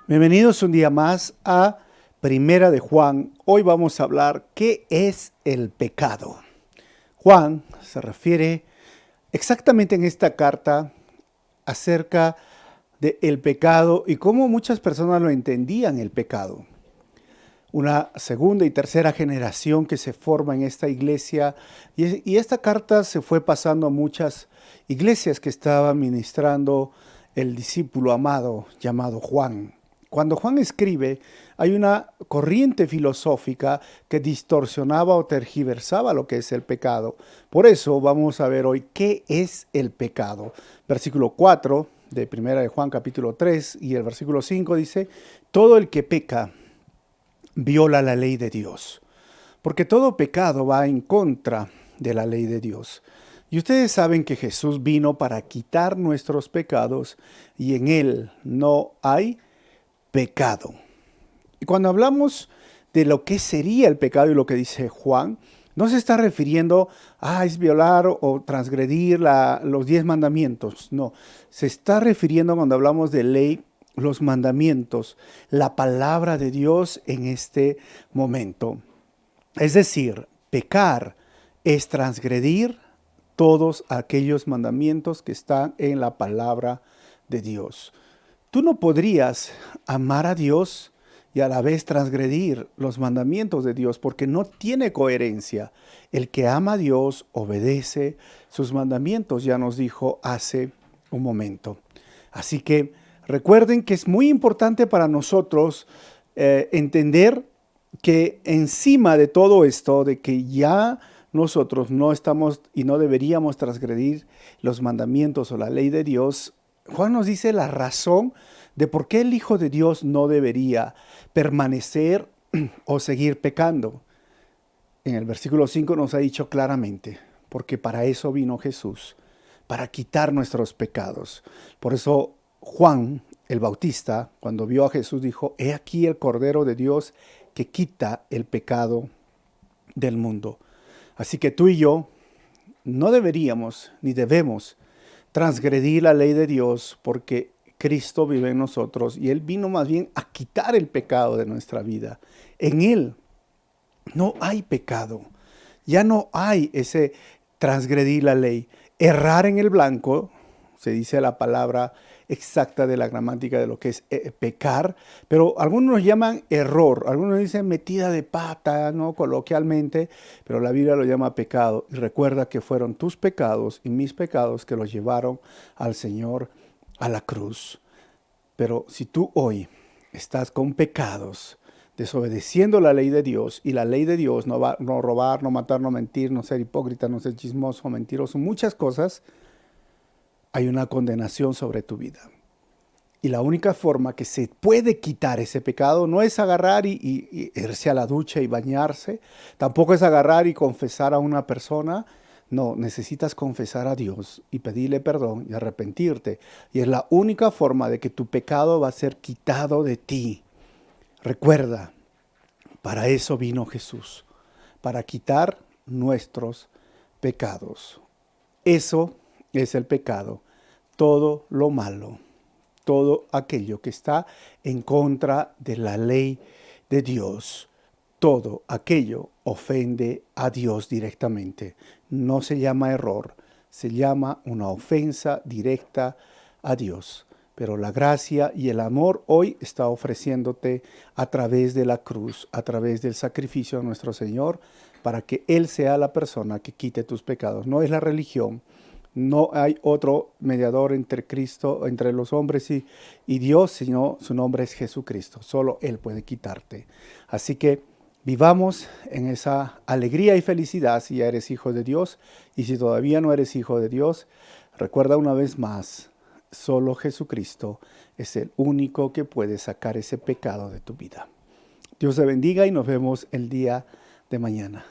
Bienvenidos un día más a Primera de Juan. Hoy vamos a hablar qué es el pecado. Juan se refiere exactamente en esta carta acerca del pecado y cómo muchas personas lo entendían el pecado. Una segunda y tercera generación que se forma en esta iglesia y esta carta se fue pasando a muchas iglesias que estaba ministrando el discípulo amado llamado Juan. Cuando Juan escribe, hay una corriente filosófica que distorsionaba o tergiversaba lo que es el pecado. Por eso vamos a ver hoy qué es el pecado. Versículo 4 de Primera de Juan capítulo 3 y el versículo 5 dice, todo el que peca viola la ley de Dios, porque todo pecado va en contra de la ley de Dios. Y ustedes saben que Jesús vino para quitar nuestros pecados y en Él no hay pecado. Y cuando hablamos de lo que sería el pecado y lo que dice Juan, no se está refiriendo a es violar o transgredir los 10 mandamientos. No, se está refiriendo cuando hablamos de ley, los mandamientos, la palabra de Dios en este momento. Es decir, pecar es transgredir todos aquellos mandamientos que están en la palabra de Dios. Tú no podrías amar a Dios y a la vez transgredir los mandamientos de Dios porque no tiene coherencia. El que ama a Dios obedece sus mandamientos, ya nos dijo hace un momento. Así que recuerden que es muy importante para nosotros entender que encima de todo esto, de que ya nosotros no estamos y no deberíamos transgredir los mandamientos o la ley de Dios, Juan nos dice la razón de por qué el Hijo de Dios no debería permanecer o seguir pecando. En el versículo 5 nos ha dicho claramente, porque para eso vino Jesús, para quitar nuestros pecados. Por eso Juan, el Bautista, cuando vio a Jesús, dijo, he aquí el Cordero de Dios que quita el pecado del mundo. Así que tú y yo no deberíamos ni debemos transgredir la ley de Dios porque Cristo vive en nosotros y Él vino más bien a quitar el pecado de nuestra vida. En Él no hay pecado, ya no hay ese transgredir la ley. Errar en el blanco, se dice la palabra exacta de la gramática de lo que es pecar, pero algunos llaman error, algunos dicen metida de pata, ¿no? Coloquialmente, pero la Biblia lo llama pecado. Y recuerda que fueron tus pecados y mis pecados que los llevaron al Señor a la cruz. Pero si tú hoy estás con pecados, desobedeciendo la ley de Dios, y la ley de Dios, no robar, no matar, no mentir, no ser hipócrita, no ser chismoso, mentiroso, muchas cosas, hay una condenación sobre tu vida. Y la única forma que se puede quitar ese pecado no es agarrar y irse a la ducha y bañarse. Tampoco es agarrar y confesar a una persona. No, necesitas confesar a Dios y pedirle perdón y arrepentirte. Y es la única forma de que tu pecado va a ser quitado de ti. Recuerda, para eso vino Jesús, para quitar nuestros pecados. Eso es el pecado, todo lo malo, todo aquello que está en contra de la ley de Dios, todo aquello ofende a Dios directamente. No se llama error, se llama una ofensa directa a Dios. Pero la gracia y el amor hoy está ofreciéndote a través de la cruz, a través del sacrificio de nuestro Señor, para que Él sea la persona que quite tus pecados. No es la religión. No hay otro mediador entre Cristo, entre los hombres y Dios, sino su nombre es Jesucristo. Solo Él puede quitarte. Así que vivamos en esa alegría y felicidad si ya eres hijo de Dios. Y si todavía no eres hijo de Dios, recuerda una vez más, solo Jesucristo es el único que puede sacar ese pecado de tu vida. Dios te bendiga y nos vemos el día de mañana.